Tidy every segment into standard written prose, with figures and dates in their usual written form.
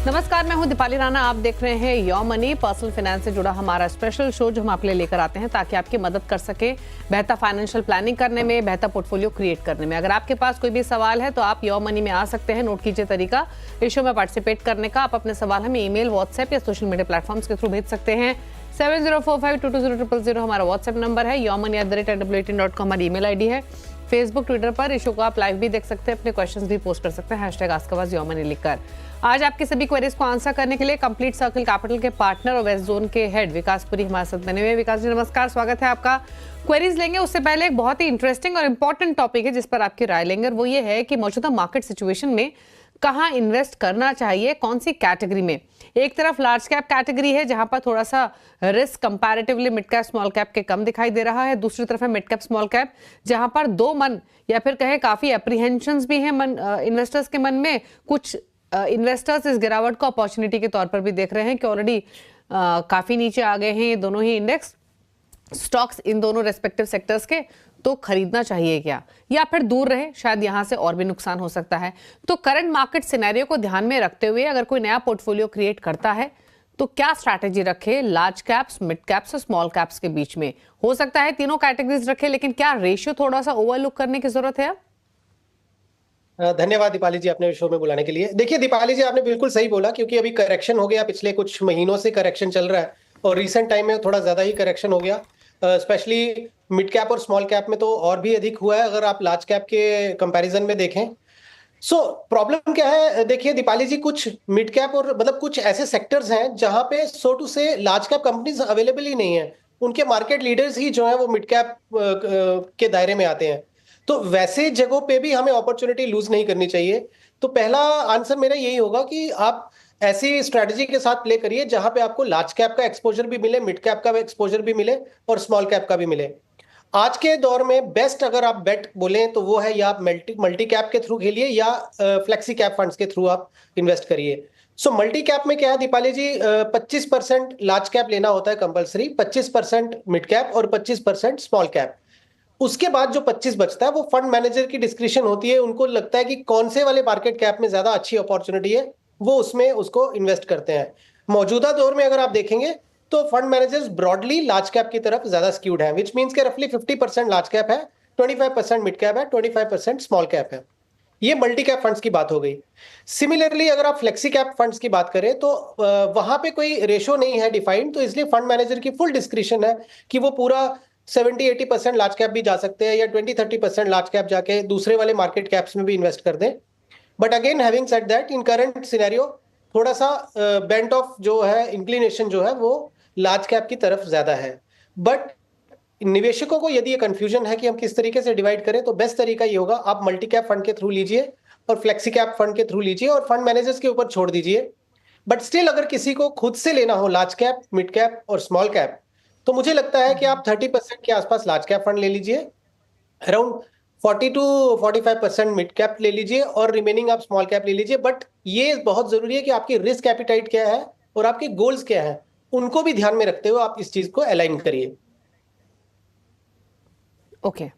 नमस्कार, मैं हूं दीपाली राणा। आप देख रहे हैं योर मनी, पर्सनल फाइनेंस से जुड़ा हमारा स्पेशल शो जो हम आपके लिए लेकर आते हैं ताकि आपकी मदद कर सके बेहतर फाइनेंशियल प्लानिंग करने में, बेहतर पोर्टफोलियो क्रिएट करने में। अगर आपके पास कोई भी सवाल है तो आप योर मनी में आ सकते हैं। नोट कीजिए तरीका इस शो में पार्टिसिपेट करने का। आप अपने सवाल हमें ईमेल, व्हाट्सएप या सोशल मीडिया प्लेटफॉर्म्स के थ्रू भेज सकते हैं। 7045220000 हमारा व्हाट्सएप नंबर है। yourmoney@wtin.com हमारी ईमेल आईडी है। फेसबुक, ट्विटर पर इस शो को आप लाइव भी देख सकते हैं, अपने क्वेश्चंस भी पोस्ट कर सकते हैं #AskAwaz लिखकर। आज आपकी सभी क्वेरीज को आंसर करने के लिए कंप्लीट सर्कल कैपिटल के पार्टनर और वेस्ट जोन के हेड विकास पुरी हमारे साथ बने हुए। विकास जी नमस्कार, स्वागत है आपका। क्वेरीज लेंगे उससे पहले एक बहुत ही इंटरेस्टिंग और इंपॉर्टेंट टॉपिक है जिस पर आपकी राय लेंगे, और वो ये है कि मौजूदा मार्केट सिचुएशन में कहाँ इन्वेस्ट करना चाहिए, कौन सी कैटेगरी में। एक तरफ लार्ज कैप कैटेगरी है जहां पर थोड़ा सा risk comparatively mid cap small cap के कम दिखाई दे रहा है। दूसरी तरफ है मिड कैप स्मॉल कैप जहां पर दो मन या फिर कहे काफी एप्रीहेंशंस भी हैं इन्वेस्टर्स के मन में। कुछ इन्वेस्टर्स इस गिरावट को अपॉर्चुनिटी के तौर पर भी देख रहे हैं कि ऑलरेडी काफी नीचे आ गए हैं ये दोनों ही इंडेक्स स्टॉक्स इन दोनों रेस्पेक्टिव सेक्टर्स के, तो खरीदना चाहिए क्या या फिर दूर रहे, शायद यहां से और भी नुकसान हो सकता है। तो करंट मार्केट सिनेरियो को ध्यान में रखते हुए अगर कोई नया पोर्टफोलियो क्रिएट करता है तो क्या स्ट्रैटेजी रखे लार्ज कैप्स, मिड कैप्स और स्मॉल कैप्स के बीच में। हो सकता है तीनों कैटेगरीज रखे, लेकिन क्या रेशियो थोड़ा सा ओवरलुक करने की जरूरत है? धन्यवाद दीपाली जी आपने शो में बुलाने के लिए। देखिए दीपाली जी, आपने बिल्कुल सही बोला, क्योंकि अभी करेक्शन हो गया, पिछले कुछ महीनों से करेक्शन चल रहा है और रिसेंट टाइम में थोड़ा ज्यादा ही करेक्शन हो गया। स्पेशली मिड कैप और स्मॉल कैप में तो और भी अधिक हुआ है अगर आप लार्ज कैप के कंपैरिजन में देखें। प्रॉब्लम क्या है, देखिए दीपाली जी, कुछ मिड कैप और मतलब कुछ ऐसे सेक्टर्स हैं जहां पे सो टू से लार्ज कैप कंपनीज अवेलेबल ही नहीं है। उनके मार्केट लीडर्स ही जो है वो मिड कैप के दायरे में आते हैं। तो वैसे जगहों पे भी हमें अपॉर्चुनिटी लूज नहीं करनी चाहिए। तो पहला आंसर मेरा यही होगा कि आप ऐसी स्ट्रेटजी के साथ प्ले करिए जहां पे आपको लार्ज कैप का एक्सपोजर भी मिले, मिड कैप का एक्सपोजर भी मिले और स्मॉल कैप का भी मिले। आज के दौर में बेस्ट अगर आप बेट बोलें तो वो है या आप मल्टी कैप के थ्रू खेलिए या फ्लेक्सी कैप फंड्स के थ्रू आप इन्वेस्ट करिए। मल्टी कैप में क्या है दीपाली जी, 25% लार्ज कैप लेना होता है कंपलसरी, 25% मिड कैप और 25% स्मॉल कैप। उसके बाद जो 25 बचता है वो फंड मैनेजर की डिस्क्रिप्शन होती है। उनको लगता है कि कौन से वाले मार्केट कैप में ज्यादा अच्छी अपॉर्चुनिटी है, वो उसमें उसको इन्वेस्ट करते हैं। मौजूदा दौर में अगर आप देखेंगे तो fund managers broadly large cap की तरफ ज्यादा स्क्यूड है, विच मींस के रफली 50% लार्ज कैप है, 25% मिड कैप है, 25% स्मॉल कैप है। ये मल्टी कैप फंड्स की बात हो गई। सिमिलरली अगर आप फ्लेक्सी कैप फंड्स की बात करें तो वहां पे कोई रेशो नहीं है डिफाइंड, तो इसलिए फंड मैनेजर की फुल डिस्क्रिप्शन है कि वो पूरा 70-80% लार्ज कैप भी जा सकते हैं या 20-30% लार्ज कैप जाके दूसरे वाले मार्केट कैप्स में भी इन्वेस्ट कर दें। But again having said that, in current scenario थोड़ा सा बेंट ऑफ जो है, इंक्लिनेशन जो है वो लार्ज कैप की तरफ ज्यादा है। बट निवेशकों को यदि ये कंफ्यूजन है कि हम किस तरीके से डिवाइड करें, तो बेस्ट तरीका ये होगा आप मल्टी कैप फंड के थ्रू लीजिए और फ्लेक्सी कैप फंड के थ्रू लीजिए और फंड मैनेजर्स के ऊपर छोड़ दीजिए। बट स्टिल अगर किसी को खुद से लेना हो लार्ज कैप, मिड कैप और स्मॉल कैप, तो मुझे लगता है कि आप 30% के आसपास लार्ज कैप फंड ले लीजिए, अराउंड 40-45% मिड कैप ले लीजिए और रिमेनिंग आप स्मॉल कैप ले लीजिए। बट ये बहुत जरूरी है कि आपकी रिस्क एपिटाइट क्या है और आपके गोल्स क्या है, उनको भी ध्यान में रखते हुए आप इस चीज को अलाइन करिए। ओके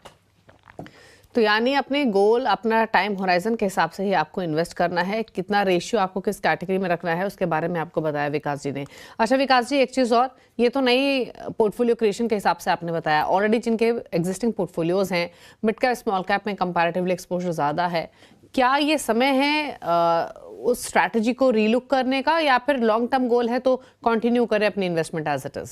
तो यानी अपने गोल, अपना टाइम होराइजन के हिसाब से ही आपको इन्वेस्ट करना है। कितना रेशियो आपको किस कैटेगरी में रखना है उसके बारे में आपको बताया विकास जी ने। अच्छा विकास जी, एक चीज़ और, ये तो नई पोर्टफोलियो क्रिएशन के हिसाब से आपने बताया, ऑलरेडी जिनके एग्जिस्टिंग पोर्टफोलियोज हैं मिड कैप स्मॉल कैप में कंपैरेटिवली एक्सपोजर ज़्यादा है, क्या ये समय है उस स्ट्रैटेजी को रीलुक करने का, या फिर लॉन्ग टर्म गोल है तो कंटिन्यू करें अपनी इन्वेस्टमेंट एज इट इज?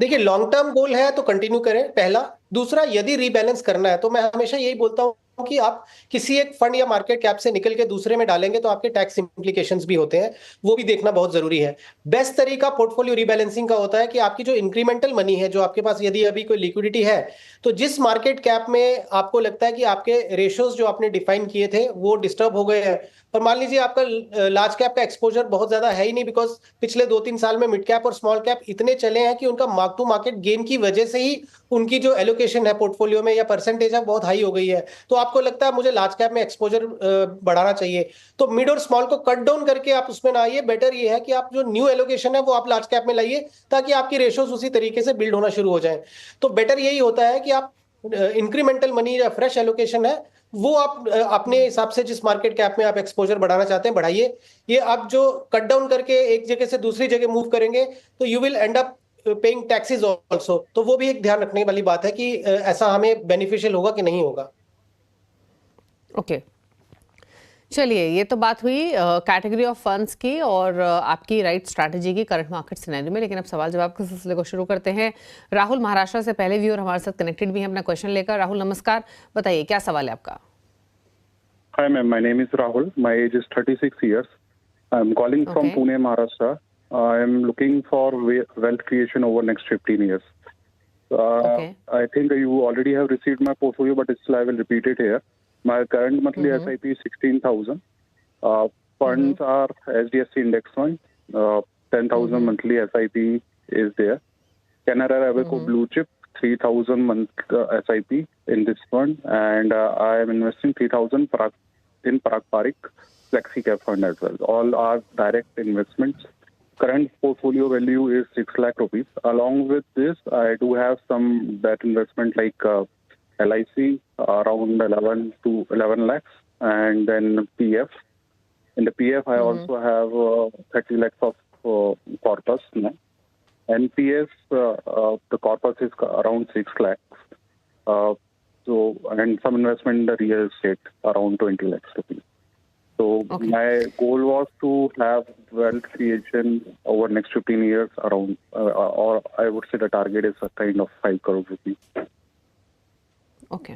देखिए लॉन्ग टर्म गोल है तो कंटिन्यू करें, पहला। दूसरा, यदि रीबैलेंस करना है तो मैं हमेशा यही बोलता हूं कि आप किसी एक फंड या मार्केट कैप से निकल के दूसरे में डालेंगे तो आपके टैक्स इंप्लीकेशंस भी होते हैं, वो भी देखना बहुत जरूरी है। बेस्ट तरीका पोर्टफोलियो रीबैलेंसिंग का होता है कि आपकी जो इंक्रीमेंटल मनी है जो आपके पास, यदि अभी कोई लिक्विडिटी है, तो जिस मार्केट कैप में आपको लगता है कि आपके रेशियोज जो आपने डिफाइन किए थे वो डिस्टर्ब हो गए हैं, और मान लीजिए आपका लार्ज कैप का एक्सपोजर बहुत ज्यादा है ही नहीं, बिकॉज पिछले 2-3 साल में मिड कैप और स्मॉल कैप इतने चले हैं कि उनका मार्क टू मार्केट गेन की वजह से ही उनकी जो एलोकेशन है पोर्टफोलियो में या परसेंटेज है बहुत हाई हो गई है। तो आपको लगता है मुझे लार्ज कैप में एक्सपोजर बढ़ाना चाहिए, तो मिड और स्मॉल को कट डाउन करके आप उसमें ना आइए। बेटर ये है कि आप जो न्यू एलोकेशन है वो आप लार्ज कैप में लाइए ताकि आपकी रेशियोज उसी तरीके से बिल्ड होना शुरू हो जाए। तो बेटर यही होता है कि आप इंक्रीमेंटल मनी या फ्रेश एलोकेशन है वो आप अपने हिसाब से जिस मार्केट कैप में आप एक्सपोजर बढ़ाना चाहते हैं बढ़ाइए। ये आप जो कट डाउन करके एक जगह से दूसरी जगह मूव करेंगे तो you will and up paying taxes also, तो वो भी एक ध्यान रखने वाली बात है कि ऐसा हमें बेनिफिशियल होगा कि नहीं होगा। ओके, चलिए ये तो बात हुई कैटेगरी ऑफ फंड्स की और आपकी राइट स्ट्रैटेजी की करंट मार्केट सिनेरियो में। लेकिन अब सवाल जवाब के सिलसिले को शुरू करते हैं। राहुल महाराष्ट्र से पहले व्यूअर हमारे साथ कनेक्टेड भी हैं अपना क्वेश्चन लेकर। राहुल नमस्कार, बताइए क्या सवाल है आपका? Hi ma'am, my name is Rahul. My age is 36 years. I'm calling from Okay. Pune, Maharashtra. I am looking for wealth creation over next 15 years. Okay. I think you already have received my portfolio, but still I will repeat it here. My current monthly SIP is 16,000. Funds are HDFC Index Fund. 10,000 monthly SIP is there. Canara Robeco Blue Chip 3,000 month SIP in this fund, and I am investing 3,000 in Parag Parikh Flexi Cap Fund as well. All are direct investments. Current portfolio value is 6 lakh rupees. Along with this, I do have some debt investment like LIC around 11 to 11 lakhs, and then PF. In the PF, I also have 30 lakhs of corpus. No? NPS, the corpus is around 6 lakhs. And some investment in the real estate around 20 lakhs rupees. So my goal was to have wealth creation over next 15 years around, or I would say the target is a kind of 5 crore rupees. Okay,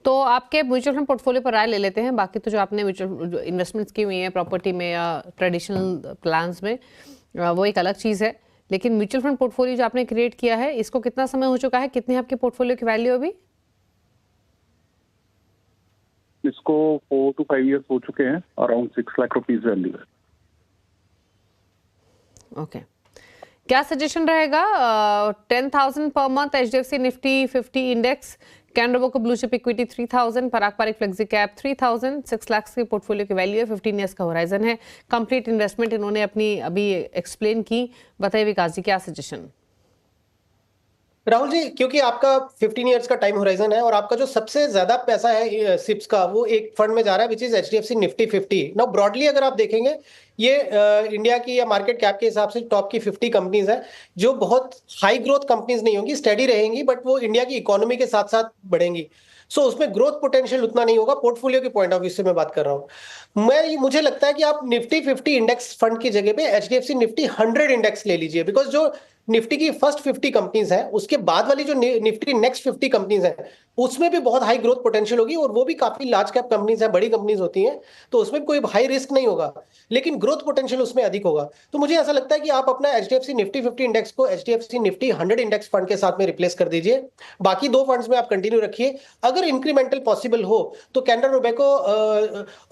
तो आपके mutual fund portfolio पर राय ले लेते हैं। बाकी तो जो आपने म्यूचुअल इन्वेस्टमेंट्स की हुई हैं प्रॉपर्टी में या ट्रेडिशनल प्लान्स में, वो एक अलग चीज़ है। लेकिन म्यूचुअल फंड पोर्टफोलियो जो आपने क्रिएट किया है, इसको कितना समय हो चुका है? कितनी आपके पोर्टफोलियो की वैल्यू अभी? इसको 4 to 5 years हो चुके हैं, अराउंड 6 लाख रुपीज वैल्यू है। ओके, क्या सजेशन रहेगा? 10,000 per month HDFC Nifty 50 index, Canara Robeco blue chip equity 3,000, पराग पारिक फ्लेक्सी कैप 3,000, 6 लाख के पोर्टफोलियो की वैल्यू है, 15 ईयर्स का होराइजन है, कंप्लीट इन्वेस्टमेंट इन्होंने अपनी अभी एक्सप्लेन की। बताइए विकास जी, क्या सजेशन? राहुल जी, क्योंकि आपका 15 इयर्स का टाइम होराइजन है और आपका जो सबसे ज्यादा पैसा है सिप्स का वो एक फंड में जा रहा है which is HDFC Nifty 50। Now broadly अगर आप देखेंगे ये इंडिया की या मार्केट कैप के हिसाब से टॉप की 50 कंपनीज है जो बहुत हाई ग्रोथ कंपनीज नहीं होंगी, स्टडी रहेंगी, बट वो इंडिया की इकोनॉमी के साथ साथ बढ़ेंगी। सो उसमें ग्रोथ पोटेंशियल उतना नहीं होगा। पोर्टफोलियो के पॉइंट ऑफ व्यू से मैं बात कर रहा हूँ। मुझे लगता है कि आप निफ्टी 50 इंडेक्स फंड की जगह पे HDFC निफ्टी 100 इंडेक्स ले लीजिए, बिकॉज जो निफ्टी की फर्स्ट 50 कंपनीज हैं उसके बाद वाली जो निफ्टी नेक्स्ट 50 कंपनीज हैं उसमें भी बहुत हाई ग्रोथ पोटेंशियल होगी और वो भी काफी लार्ज कैप कंपनीज हैं, बड़ी कंपनीज होती हैं, तो उसमें कोई हाई रिस्क नहीं होगा, लेकिन ग्रोथ पोटेंशियल उसमें अधिक होगा। तो मुझे ऐसा लगता है कि आप अपना HDFC निफ्टी 50 इंडेक्स को HDFC निफ्टी 100 इंडेक्स फंड के साथ में रिप्लेस कर दीजिए। बाकी दो फंड्स में आप कंटिन्यू रखिए। अगर इंक्रीमेंटल पॉसिबल हो तो कैनरा रोबेको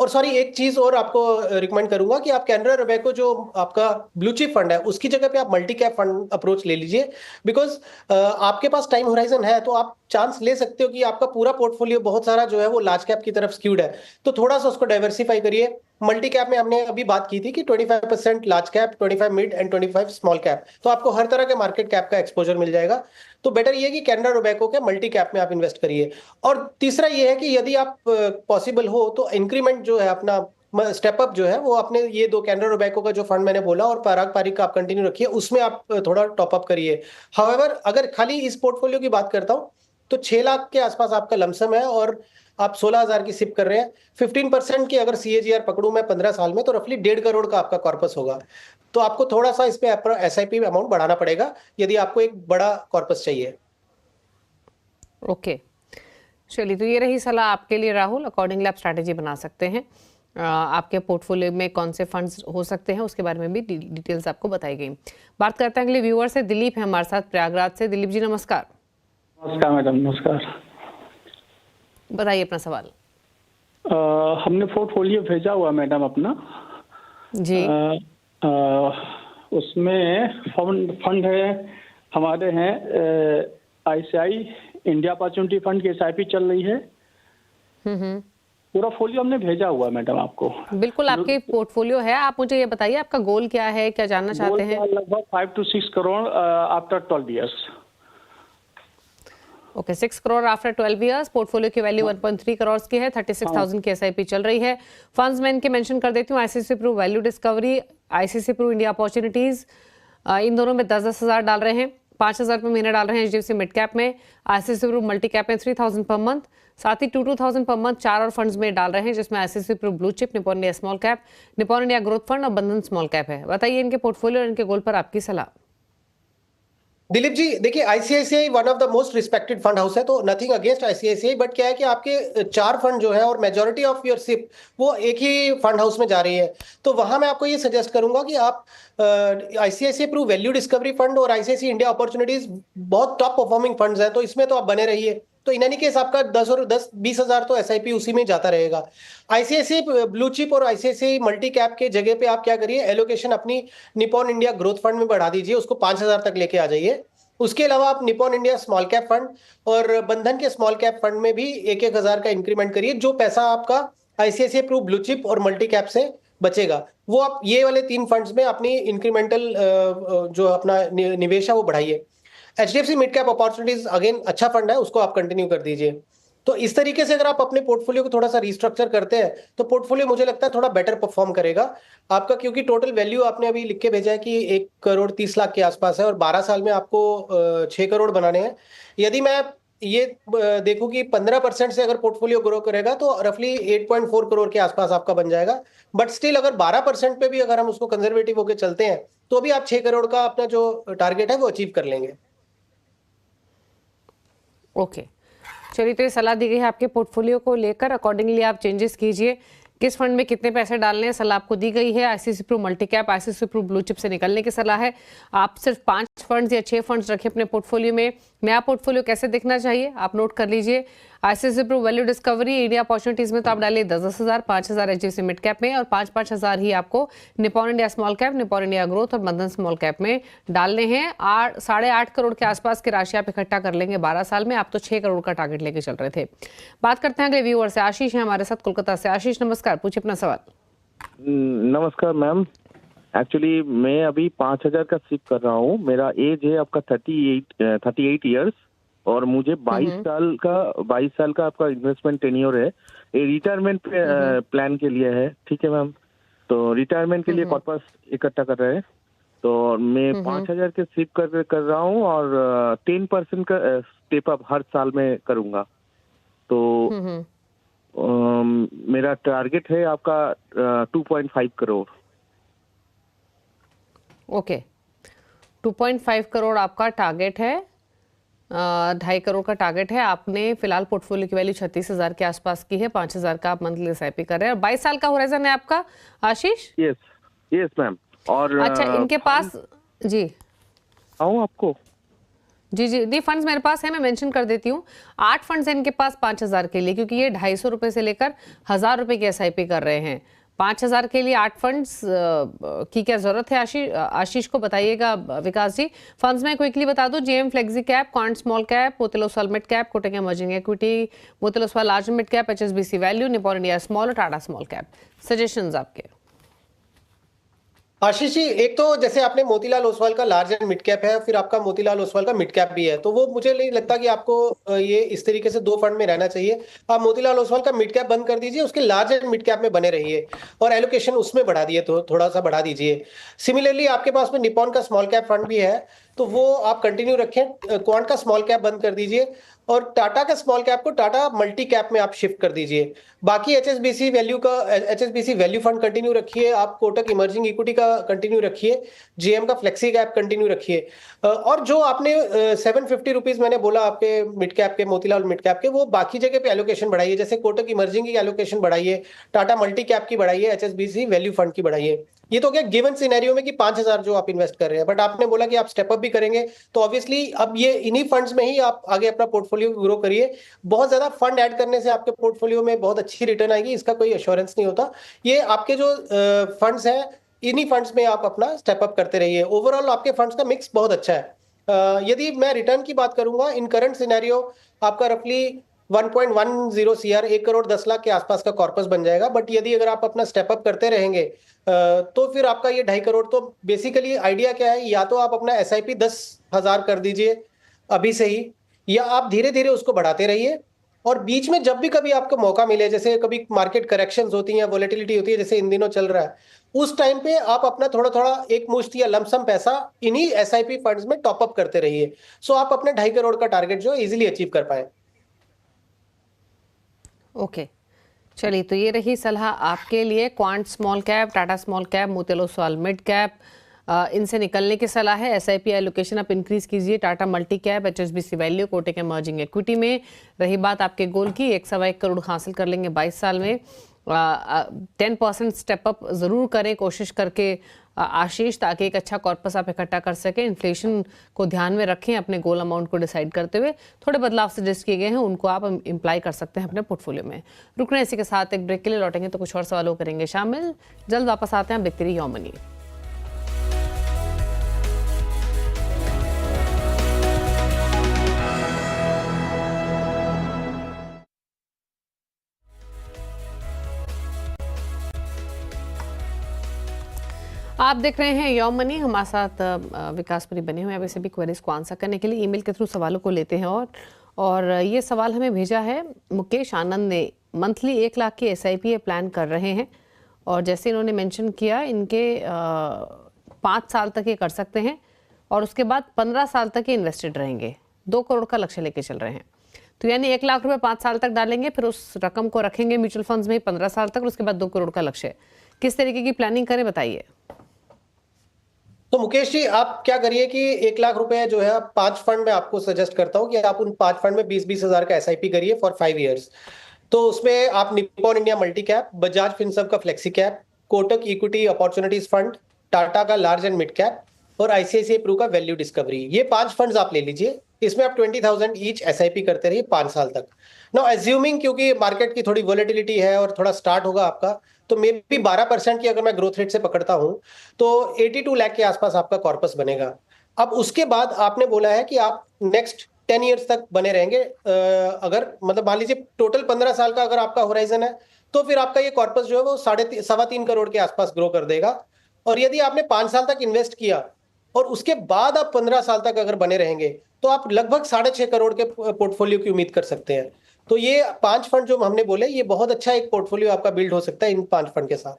और सॉरी एक चीज और आपको रिकमेंड करूंगा कि आप कैनरा रोबेको जो आपका ब्लू चिप फंड है उसकी जगह पे आप मल्टी कैप फंड अप्रोच ले लीजिए, बिकॉज आपके पास टाइम होराइजन है तो आप चांस ले सकते हो कि आपका पूरा पोर्टफोलियो बहुत सारा जो है वो लार्ज कैप की तरफ स्क्यूड है, तो थोड़ा सा उसको डाइवर्सिफाई करिए। मल्टी कैप में हमने अभी बात की थी कि 25% large cap, 25 mid and 25 small cap, तो आपको हर तरह के मार्केट कैप का एक्सपोजर मिल जाएगा। तो बेटर ये है कि कैनरा रोबेको के मल्टी कैप में आप इन्वेस्ट करिए। और तीसरा ये है कि यदि आप पॉसिबल हो तो इंक्रीमेंट जो है अपना स्टेप अप जो है वो अपने ये दो कैनरा रोबेको का जो फंड मैंने बोला और पराग पारिक का आप कंटिन्यू रखिए, उसमें आप थोड़ा टॉप अप करिए। हाउएवर अगर खाली इस पोर्टफोलियो की बात करता हूं तो 6 लाख के आसपास आपका लमसम है और आप 16,000 की सिप कर रहे हैं। 15% की अगर CAGR पकड़ूं मैं 15 साल में तो रफली 1.5 करोड़ का आपका कॉर्पस होगा। तो आपको थोड़ा सा इस पे SIP अमाउंट बढ़ाना पड़ेगा यदि आपको एक बड़ा कॉर्पस चाहिए। ओके, चलिए, तो ये रही सलाह आपके लिए राहुल। अकॉर्डिंगली आप स्ट्रैटेजी बना सकते हैं। आपके पोर्टफोलियो में कौन से फंड्स हो सकते हैं उसके बारे में भी डिटेल्स आपको बताई गई। बात करते हैं अगले व्यूअर से। दिलीप है हमारे साथ प्रयागराज से। दिलीप जी नमस्कार। नमस्कार मैडम, नमस्कार। बताइए अपना सवाल। हमने पोर्टफोलियो भेजा हुआ मैडम अपना जी। उसमें फंड है हमारे हैं ICI इंडिया अपॉर्चुनिटी फंड की SIP चल रही है। पूरा फोलियो हमने भेजा हुआ है मैडम आपको। बिल्कुल, आपके पोर्टफोलियो है। आप मुझे ये बताइए आपका गोल क्या है, क्या जानना चाहते हैं? लगभग 5 to 6 crore after 12 years। Okay 6 crore after 12 years, portfolio की वैल्यू 1.3 करोड़ की है, 36,000 की एसआईपी चल रही है। फंड्स में इनके मेंशन कर देती हूँ, ICICI Pru value discovery, ICICI Pru India opportunities, इन दोनों में 10-10 हज़ार डाल रहे हैं, 5,000 रुपये महीने डाल रहे हैं एचडीएफसी मिड कैप में, आईसीसी प्रू मल्टी कैप में 3,000 पर मंथ, साथ ही 2,000 पर मंथ 4 और फंड्स में डाल रहे हैं, जिसमें ICC Pru blue chip, Nippon India small cap, Nippon India growth fund और बंधन स्मॉल कैप है। बताइए इनके पोर्टफोलियो और इनके गोल पर आपकी सलाह। दिलीप जी देखिए, ICICI one of the most respected fund house है, तो नथिंग अगेंस्ट आईसीआईसीआई, बट क्या है कि आपके 4 फंड जो है और मेजॉरिटी ऑफ योर सिप वो एक ही फंड हाउस में जा रही है, तो वहां मैं आपको ये सजेस्ट करूंगा कि आप ICICI Pru value discovery fund और आईसीआईसीआई इंडिया अपॉर्चुनिटीज बहुत टॉप परफॉर्मिंग फंड्स हैं, तो इसमें तो आप बने रहिए। तो इन एनी केस आपका 10-20 हजार तो एसआईपी उसी में जाता रहेगा। आईसीआईसीआई ब्लू चिप और आईसीआईसीआई मल्टी कैप के जगह पे आप क्या करिए, एलोकेशन अपनी निपॉन इंडिया ग्रोथ फंड में बढ़ा दीजिए, उसको 5,000 तक लेके आ जाइए। उसके अलावा आप Nippon India small cap fund और बंधन के स्मॉल कैप फंड में भी 1-1 हजार का इंक्रीमेंट करिए। जो पैसा आपका आईसीआईसीआई प्रू ब्लू चिप और मल्टी कैप से बचेगा, वो आप ये वाले 3 फंड्स में अपनी इंक्रीमेंटल जो अपना निवेश है वो बढ़ाइए। HDFC mid cap opportunities again अच्छा फंड है, उसको आप कंटिन्यू कर दीजिए। तो इस तरीके से अगर आप अपने पोर्टफोलियो को थोड़ा सा रिस्ट्रक्चर करते हैं तो पोर्टफोलियो मुझे लगता है थोड़ा बेटर परफॉर्म करेगा आपका, क्योंकि टोटल वैल्यू आपने अभी लिख के भेजा है कि 1,30,00,000 के आसपास है और 12 साल में आपको 6 करोड़ बनाने हैं। यदि मैं ये देखूं कि 15% से अगर पोर्टफोलियो ग्रो करेगा तो रफली 8.4 करोड़ के आसपास आपका बन जाएगा। बट स्टिल अगर 12% पे भी अगर हम उसको कंजर्वेटिव होकर चलते हैं तो भी आप 6 करोड़ का अपना जो टारगेट है वो अचीव कर लेंगे। ओके चलिए, तो ये सलाह दी गई है आपके पोर्टफोलियो को लेकर, अकॉर्डिंगली आप चेंजेस कीजिए। किस फंड में कितने पैसे डालने हैं सलाह आपको दी गई है। ICC Pru multi cap, ICC Pru blue chip से निकलने की सलाह है। आप सिर्फ 5 फंड्स या 6 फंड्स रखें अपने पोर्टफोलियो में। नया पोर्टफोलियो कैसे दिखना चाहिए आप नोट कर लीजिए। ICC Pru value discovery India opportunities में तो आप डालिए 10-10 हज़ार, 5,000 एचडीएफसी मिड कैप में और 5-5 हज़ार ही आपको Nippon India small cap, Nippon India growth और बंधन स्मॉल कैप में डालने हैं। 8-8.5 करोड़ के आसपास की राशि आप इकट्ठा कर लेंगे 12 साल में। आप तो 6 करोड़ का टारगेट लेके चल रहे थे। बात करते हैं अगले व्यूअर से। आशीष है हमारे साथ कोलकाता से। आशीष नमस्कार, पूछिए अपना सवाल। नमस्कार मैम, एक्चुअली मैं अभी 5,000 का सिप कर रहा हूँ। मेरा एज है आपका 38 ईयर्स और मुझे 22 साल का आपका इन्वेस्टमेंट टेन्योर है। ये रिटायरमेंट प्लान के लिए है, ठीक है मैम। तो रिटायरमेंट के लिए कॉर्पस इकट्ठा कर रहे हैं, तो मैं 5,000 के सिप कर रहा हूँ और 10% का स्टेप अप हर साल में करूँगा। तो मेरा टारगेट है आपका 2.5 करोड़। ओके 2.5 करोड़ आपका टारगेट है। 2.5 करोड़ का टारगेट है। आपने फिलहाल पोर्टफोलियो की वैल्यू 36,000 के आसपास की है। 5,000 का आप मंथली एसआईपी कर रहे हैं और 22 साल का होराइजन है आपका आशीष। Yes ma'am. और अच्छा इनके पास जी आऊँ आपको जी फंड्स मेरे पास है, मैं मेंशन कर देती हूँ। 8 फंड्स हैं इनके पास 5,000 के लिए, क्योंकि ये 250 रुपए से लेकर 1,000 रुपए की एसआईपी कर रहे हैं। 5,000 के लिए 8 फंड्स की क्या जरूरत है आशीष को बताइएगा विकास जी। फंड्स में क्विकली बता दो, JM flexi cap, quant small cap, Motilal Oswal mid cap, Kotak emerging equity, Motilal Oswal large mid cap, HSBC value, Nippon India small और टाटा स्मॉल कैप। सजेशंस आपके। आशीष जी, एक तो जैसे आपने मोतीलाल ओसवाल का लार्ज एंड मिड कैप है, फिर आपका मोतीलाल ओसवाल का मिड कैप भी है, तो वो मुझे नहीं लगता कि आपको ये इस तरीके से 2 फंड में रहना चाहिए। आप मोतीलाल ओसवाल का मिड कैप बंद कर दीजिए, उसके लार्ज एंड मिड कैप में बने रहिए और एलोकेशन उसमें बढ़ा दिए, तो थोड़ा सा बढ़ा दीजिए। सिमिलरली आपके पास में निपॉन का स्मॉल कैप फंड भी है, तो वो आप कंटिन्यू रखें। क्वांट का स्मॉल कैप बंद कर दीजिए और टाटा का स्मॉल कैप को टाटा मल्टी कैप में आप शिफ्ट कर दीजिए। बाकी एचएसबीसी वैल्यू फंड कंटिन्यू रखिए, आप कोटक इमर्जिंग इक्विटी का कंटिन्यू रखिए, जेएम का फ्लेक्सी कैप कंटिन्यू रखिए। और जो आपने 750 रुपीज मैंने बोला आपके मिड कैप के, मोतीलाल मिड कैप के, वो बाकी जगह पे एलोकेशन बढ़ाइए, जैसे कोटक इमर्जिंग की एलोकेशन बढ़ाइए, टाटा मल्टी कैप की बढ़ाइए, एचएसबीसी वैल्यू फंड की बढ़ाइए। ये तो क्या गिवन सिनेरियो में कि 5,000 जो आप इन्वेस्ट कर रहे हैं, बट आपने बोला कि आप स्टेप अप भी करेंगे, तो ऑब्वियसली अब ये इन्हीं फंड्स में ही आप आगे अपना पोर्टफोलियो ग्रो करिए। बहुत ज्यादा फंड ऐड करने से आपके पोर्टफोलियो में बहुत अच्छी रिटर्न आएगी, इसका कोई एश्योरेंस नहीं होता। ये आपके जो फंड्स हैं, इन्हीं फंड्स में आप अपना स्टेप अप करते रहिए। ओवरऑल आपके फंड्स का मिक्स बहुत अच्छा है। यदि मैं रिटर्न की बात करूंगा, इन करंट सिनेरियो आपका रफली 1.10 CR, 1 करोड़ 10 लाख के आसपास का कॉर्पस बन जाएगा। बट यदि अगर आप अपना स्टेप अप करते रहेंगे तो फिर आपका ये 2.5 करोड़, तो बेसिकली आइडिया क्या है, या तो आप अपना एसआईपी 10,000 कर दीजिए अभी से ही, या आप धीरे धीरे उसको बढ़ाते रहिए, और बीच में जब भी कभी आपको मौका मिले, जैसे कभी मार्केट करेक्शंस होती हैं या वोलेटिलिटी होती है जैसे इन दिनों चल रहा है, उस टाइम पे आप अपना थोड़ा थोड़ा एक मुश्त या लमसम पैसा इन्हीं एसआईपी फंड्स में टॉप अप करते रहिए, सो आप अपने 2.5 करोड़ का टारगेट जो इजीली अचीव कर पाए। ओके, चलिए, तो ये रही सलाह आपके लिए। Quant small cap, Tata small cap, Motilal Oswal mid cap, इनसे निकलने की सलाह है। एसआईपी एलोकेशन आप इंक्रीज कीजिए। Tata multi cap, HSBC value, Kotak emerging equity में। रही बात आपके गोल की, 1.25 करोड़ हासिल कर लेंगे 22 साल में। 10% स्टेप अप जरूर करें कोशिश करके आशीष, ताकि एक अच्छा कॉर्पस आप इकट्ठा कर सकें। इन्फ्लेशन को ध्यान में रखें अपने गोल अमाउंट को डिसाइड करते हुए। थोड़े बदलाव सजेस्ट किए गए हैं, उनको आप इम्प्लाई कर सकते हैं अपने पोर्टफोलियो में। रुकने इसी के साथ एक ब्रेक के लिए लौटेंगे तो कुछ और सवालों करेंगे शामिल। जल्द वापस आते हैं, देखते रहिए योर मनी। आप देख रहे हैं योर मनी। हमारे साथ विकासपुरी बने हुए हैं। वैसे भी क्वेरीज को आंसर करने के लिए ईमेल के थ्रू सवालों को लेते हैं। और ये सवाल हमें भेजा है मुकेश आनंद ने। मंथली 1 लाख की एसआईपी प्लान कर रहे हैं, और जैसे इन्होंने मेंशन किया, इनके 5 साल तक ये कर सकते हैं, और उसके बाद 15 साल तक ये इन्वेस्टेड रहेंगे। 2 करोड़ का लक्ष्य लेके चल रहे हैं। तो यानी 1 लाख रुपए 5 साल तक डालेंगे, फिर उस रकम को रखेंगे म्यूचुअल फंड्स में 15 साल तक, और उसके बाद 2 करोड़ का लक्ष्य। किस तरीके की प्लानिंग करें, बताइए। तो मुकेश जी, आप क्या करिए कि 1 लाख रुपए जो है 5 फंड में आपको सजेस्ट करता हूं कि आप उन 5 फंड में 20-20 हजार का एसआईपी करिए फॉर 5 इयर्स। तो उसमें आप Nippon India multi cap, Bajaj Finserv का flexi cap, Kotak equity opportunities fund, Tata का large and mid cap, ICICI आईसीआईसीआई प्रू का वैल्यू डिस्कवरी, ये 5 फंड्स आप ले लीजिए। इसमें आप 20,000 ईच एसआईपी करते रहिए 5 साल तक। नाउ एज्यूमिंग, क्योंकि मार्केट की थोड़ी वोलेटिलिटी है और थोड़ा स्टार्ट होगा आपका, तो मे बी 12% की अगर मैं ग्रोथ रेट से पकड़ता हूं तो 82 लाख के आसपास आपका कॉर्पस बनेगा। अब उसके बाद आपने बोला है कि आप नेक्स्ट 10 इयर्स तक बने रहेंगे। अगर मतलब मान लीजिए टोटल 15 साल का अगर आपका होराइजन है, तो फिर आपका ये कॉर्पस जो है वो 3.5 करोड़ के आसपास ग्रो कर देगा। और यदि आपने 5 साल तक इन्वेस्ट किया और उसके बाद आप 15 साल तक अगर बने रहेंगे, तो आप लगभग 6.5 करोड़ के पोर्टफोलियो की उम्मीद कर सकते हैं। तो ये 5 फंड जो हमने बोले, ये बहुत अच्छा एक पोर्टफोलियो आपका बिल्ड हो सकता है इन 5 फंड के साथ।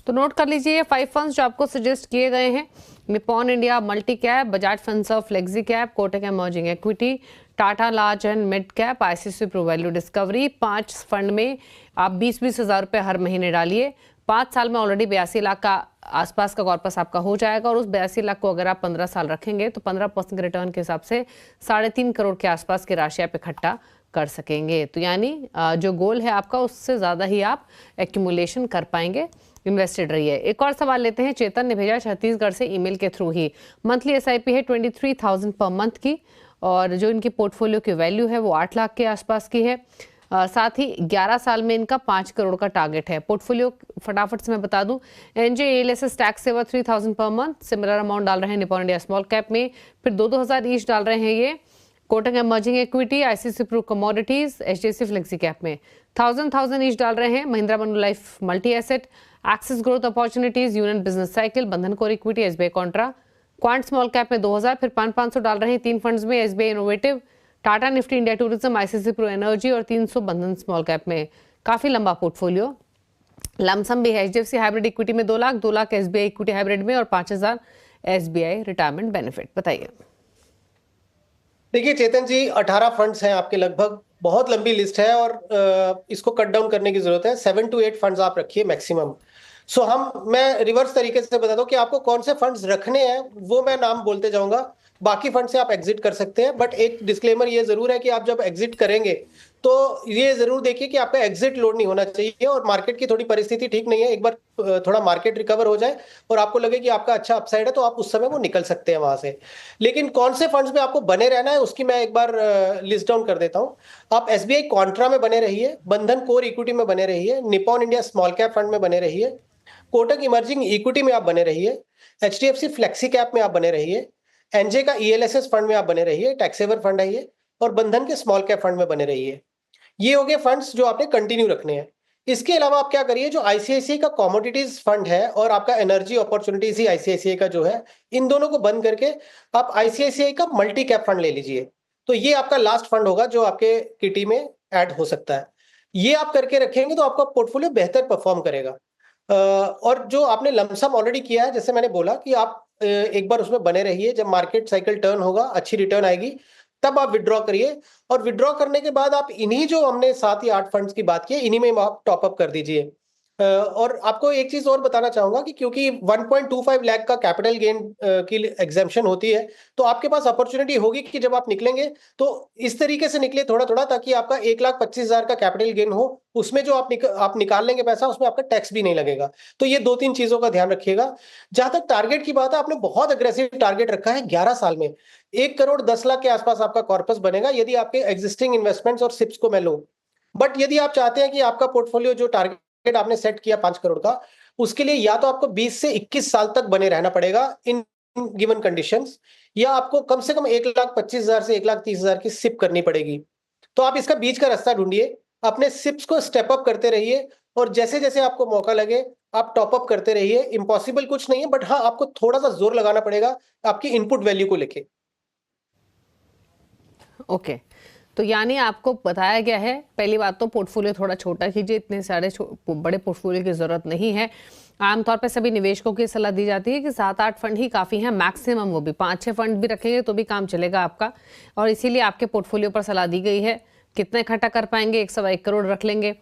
तो नोट कर लीजिए ये 5 फंड्स जो आपको सजेस्ट किए गए हैं। Nippon India multi cap, Bajaj Finserv flexi cap, Kotak emerging equity, Tata large and mid cap, ICICI Pru value discovery. 5 fund में आप 20-20 हजार रुपये हर महीने डालिए। 5 साल में ऑलरेडी 82 लाख का आसपास का कॉर्पस आपका हो जाएगा, और उस 82 लाख को अगर आप 15 साल रखेंगे तो 15% रिटर्न के हिसाब से 3.5 करोड़ के आसपास की राशि आप इकट्ठा कर सकेंगे। तो यानी जो गोल है आपका, उससे ज़्यादा ही आप एक्यूमुलेशन कर पाएंगे। इन्वेस्टेड रहिए। एक और सवाल लेते हैं, चेतन ने भेजा छत्तीसगढ़ से ईमेल के थ्रू ही। मंथली एसआईपी है 23,000 पर मंथ की, और जो इनकी पोर्टफोलियो की वैल्यू है वो 8 लाख के आसपास की है। साथ ही 11 साल में इनका 5 करोड़ का टारगेट है। पोर्टफोलियो फटाफट से मैं बता दूं, NJ LSS tax saver 3,000 per month, similar amount डाल रहे हैं निप्पॉन इंडिया स्मॉल कैप में, फिर 2-2 हजार ईच डाल रहे हैं ये Kotak emerging equity, ICICI Pru commodities, HDFC flexi cap में 1000 ईच डाल रहे हैं Mahindra Manulife multi asset, Axis growth opportunities, Union business cycle, Bandhan core equity, SBI contra. Quant small cap में 2000, फिर 500 डाल रहे हैं 3 फंड्स में, SBI innovative, Tata Nifty India tourism, ICICI Pru energy, और 300 बंधन स्मॉल कैप में। काफी लंबा पोर्टफोलियो। लमसम भी है एचडीएफसी हाइब्रिड इक्विटी में 2 lakh, 2 lakh SBI equity hybrid में, और 5000 एसबीआई रिटायरमेंट बेनिफिट। बताइए। देखिए चेतन जी, 18 फंड्स हैं आपके लगभग, बहुत लंबी लिस्ट है, और इसको कट डाउन करने की जरूरत है। 7 to 8 फंड्स आप रखिए मैक्सिमम। मैं रिवर्स तरीके से बता दूं कि आपको कौन से फंड्स रखने हैं, वो मैं नाम बोलते जाऊंगा। बाकी फंड से आप एग्जिट कर सकते हैं, बट एक डिस्क्लेमर ये जरूर है कि आप जब एग्जिट करेंगे तो ये जरूर देखिए कि आपका एग्जिट लोड नहीं होना चाहिए, और मार्केट की थोड़ी परिस्थिति ठीक नहीं है। एक बार थोड़ा मार्केट रिकवर हो जाए और आपको लगे कि आपका अच्छा अपसाइड है, तो आप उस समय वो निकल सकते हैं वहां से। लेकिन कौन से फंड्स में आपको बने रहना है, उसकी मैं एक बार लिस्ट डाउन कर देता हूं। आप एसबीआई कॉन्ट्रा में बने रहिए, बंधन कोर इक्विटी में बने रहिए, Nippon India small cap fund में बने रहिए, कोटक इमर्जिंग इक्विटी में आप बने रहिए, एचडीएफसी फ्लेक्सी कैप में आप बने रहिए, एनजे का ईएलएसएस फंड में आप बने रहिए, टैक्स सेवर फंड है ये, और बंधन के स्मॉल कैप फंड में बने रहिए। ये हो गए फंड्स जो आपने कंटिन्यू रखने हैं। इसके अलावा आप क्या करिए, जो आईसीआईसीआई का कमोडिटीज फंड है और आपका एनर्जी अपॉर्चुनिटीज ही आईसीआईसीआई का जो है, इन दोनों को बंद करके आप आईसीआईसीआई का मल्टी कैप फंड ले लीजिए। तो ये आपका लास्ट फंड होगा जो आपके किटी में ऐड हो सकता है। ये आप करके रखेंगे तो आपका पोर्टफोलियो बेहतर परफॉर्म करेगा। और जो आपने लमसम ऑलरेडी किया है, जैसे मैंने बोला कि आप एक बार उसमें बने रहिए, जब मार्केट साइकिल टर्न होगा, अच्छी रिटर्न आएगी, तब आप विड्रॉ करिए। और विड्रॉ करने के बाद आप इन्हीं जो हमने 7 या 8 फंड्स की बात की, इन्हीं में आप टॉप अप कर दीजिए। और आपको एक चीज और बताना चाहूंगा कि क्योंकि 1.25 लाख का कैपिटल गेन की एग्जेम्पशन होती है, तो आपके पास अपॉर्चुनिटी होगी कि जब आप निकलेंगे तो इस तरीके से निकले थोड़ा थोड़ा, ताकि आपका 1,25,000 का कैपिटल गेन हो, उसमें जो आप निकाल लेंगे पैसा, उसमें आपका टैक्स भी नहीं लगेगा। तो ये 2-3 चीजों का ध्यान रखिएगा। जहां तक टारगेट की बात है, आपने बहुत अग्रेसिव टारगेट रखा है 11 साल में। 1 करोड़ 10 लाख के आसपास आपका कॉर्पस बनेगा यदि आपके एग्जिस्टिंग इन्वेस्टमेंट्स और सिप्स को मैं लूं। बट यदि आप चाहते हैं कि आपका पोर्टफोलियो जो टारगेट आपने सेट किया 5 करोड़ का, उसके लिए या तो आपको 20 से 21 साल तक बने रहना पड़ेगा इन गिवन कंडीशंस, या आपको कम से कम 1,25,000 से 1,30,000 की सिप करनी पड़ेगी। तो आप इसका बीच का रास्ता ढूंढिए, अपने सिप्स को स्टेप अप करते रहिए, और जैसे जैसे आपको मौका लगे आप टॉप अप करते रहिए। इम्पॉसिबल कुछ नहीं है, बट हाँ, आपको थोड़ा सा जोर लगाना पड़ेगा आपकी इनपुट वैल्यू को लेके। ओके, तो यानी आपको बताया गया है, पहली बात तो पोर्टफोलियो थोड़ा छोटा कीजिए, इतने सारे बड़े पोर्टफोलियो की जरूरत नहीं है। आमतौर पर सभी निवेशकों की सलाह दी जाती है कि 7-8 फंड ही काफ़ी हैं, मैक्सिमम वो भी 5-6 फंड भी रखेंगे तो भी काम चलेगा आपका। और इसीलिए आपके पोर्टफोलियो पर सलाह दी गई है। कितना इकट्ठा कर पाएंगे? 1 करोड़ रख लेंगे।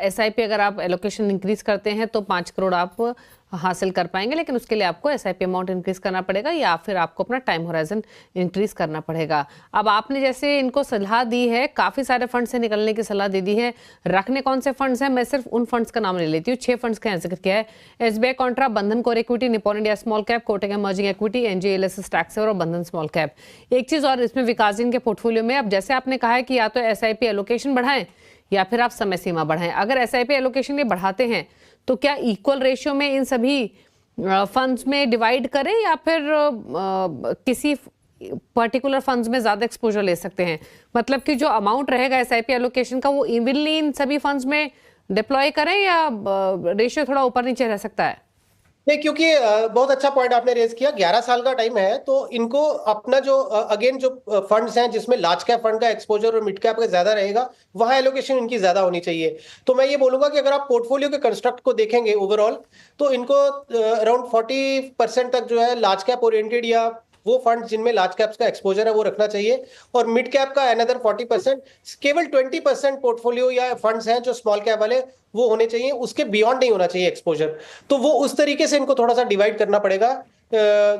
SIP अगर आप एलोकेशन इंक्रीज करते हैं तो 5 करोड़ आप हासिल कर पाएंगे, लेकिन उसके लिए आपको SIP अमाउंट इंक्रीज करना पड़ेगा, या फिर आपको अपना टाइम होराइजन इंक्रीज करना पड़ेगा। अब आपने जैसे इनको सलाह दी है, काफ़ी सारे फंड से निकलने की सलाह दे दी है। रखने कौन से फंड्स हैं? मैं सिर्फ उन फंड्स का नाम ले लेती हूँ। 6 फंड्स का जिक्र किया है। SBI कॉन्ट्रा, बंधन core equity, Nippon India small cap, Kotak emerging equity, NJLS टैक्सेवर और बंधन स्मॉल कैप। एक चीज़ और इसमें विकास जी के पोर्टफोलियो में, अब जैसे आपने कहा है कि या तो SIP एलोकेशन बढ़ाएं या फिर आप समय सीमा बढ़ाएं। अगर SIP एलोकेशन ये बढ़ाते हैं तो क्या इक्वल रेशियो में इन सभी फंड्स में डिवाइड करें, या फिर किसी पर्टिकुलर फंड्स में ज्यादा एक्सपोजर ले सकते हैं? मतलब कि जो अमाउंट रहेगा SIP एलोकेशन का वो इवनली इन सभी फंड्स में डिप्लॉय करें, या रेशियो थोड़ा ऊपर नीचे रह सकता है? नहीं, क्योंकि बहुत अच्छा पॉइंट आपने रेज किया। 11 साल का टाइम है, तो इनको अपना जो अगेन जो फंड्स हैं जिसमें लार्ज कैप फंड का एक्सपोजर और मिड कैप का ज्यादा रहेगा, वहां एलोकेशन इनकी ज्यादा होनी चाहिए। तो मैं ये बोलूंगा कि अगर आप पोर्टफोलियो के कंस्ट्रक्ट को देखेंगे ओवरऑल, तो इनको अराउंड 40% तक जो है लार्ज कैप ओरिएंटेड या वो फंड जिनमें लार्ज कैप्स का एक्सपोजर है वो रखना चाहिए, और मिड कैप का अनदर 40%। केवल 20% पोर्टफोलियो या फंड्स हैं जो स्मॉल कैप वाले, वो होने चाहिए, उसके बियॉन्ड नहीं होना चाहिए एक्सपोजर। तो वो उस तरीके से इनको थोड़ा सा डिवाइड करना पड़ेगा।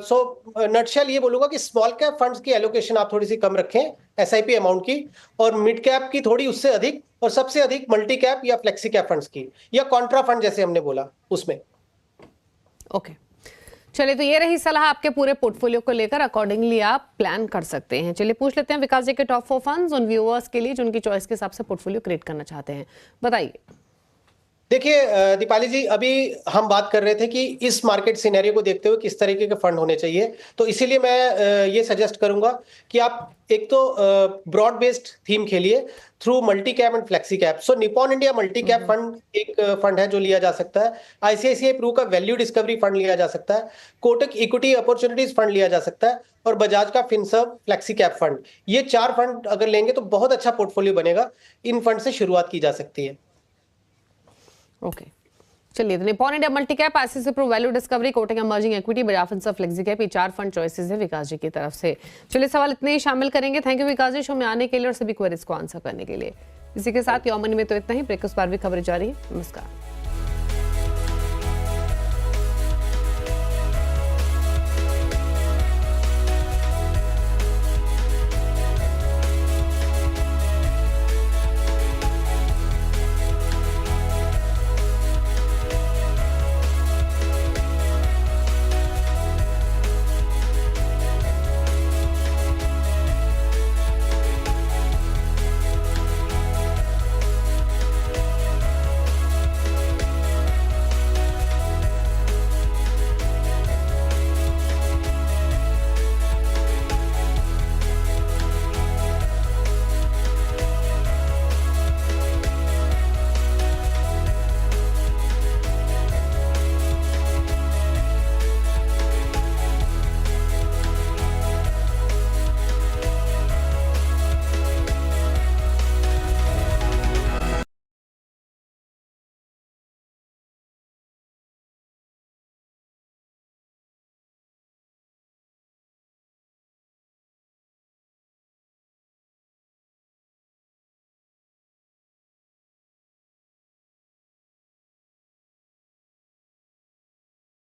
सो नटशेल ये बोलूंगा कि स्मॉल कैप फंड्स की एलोकेशन आप थोड़ी सी कम रखें SIP अमाउंट की, और मिड कैप की थोड़ी उससे अधिक, और सबसे अधिक मल्टी कैप या फ्लेक्सी कैप फंड्स की, या कॉन्ट्रा फंड जैसे हमने बोला उसमें। ओके, चलिए, तो ये रही सलाह आपके पूरे पोर्टफोलियो को लेकर, अकॉर्डिंगली आप प्लान कर सकते हैं। चलिए पूछ लेते हैं विकास जी के टॉप 4 फंड्स उन व्यूअर्स के लिए जो उनकी चॉइस के हिसाब से पोर्टफोलियो क्रिएट करना चाहते हैं। बताइए। देखिए दीपाली जी, अभी हम बात कर रहे थे कि इस मार्केट सिनेरियो को देखते हुए किस तरीके के फंड होने चाहिए, तो इसीलिए मैं ये सजेस्ट करूंगा कि आप एक तो ब्रॉड बेस्ड थीम खेलिए through multi cap and flexi cap. So Nippon India multi cap fund एक फंड है जो लिया जा सकता है। ICICI प्रू का वैल्यू डिस्कवरी फंड लिया जा सकता है। कोटक इक्विटी अपॉर्चुनिटीज फंड लिया जा सकता है, और बजाज का फिनसर्व फ्लेक्सी कैप फंड। ये 4 फंड अगर लेंगे तो बहुत अच्छा पोर्टफोलियो बनेगा। इन फंड से शुरुआत की जा सकती है। ओके, चलिए, तो Nippon India multi cap, ICICI Pru, value discovery, Kotak emerging equity, Bajaj Finserv flexi cap, ये 4 फंड चॉइसेस है विकास जी की तरफ से। चलिए, सवाल इतने ही शामिल करेंगे। Thank you Vikas ji show में आने के लिए और सभी क्वेरीज को आंसर करने के लिए। इसी के साथ यौमनी में तो इतना ही। ब्रेक के बाद भी खबरें जारी है। नमस्कार।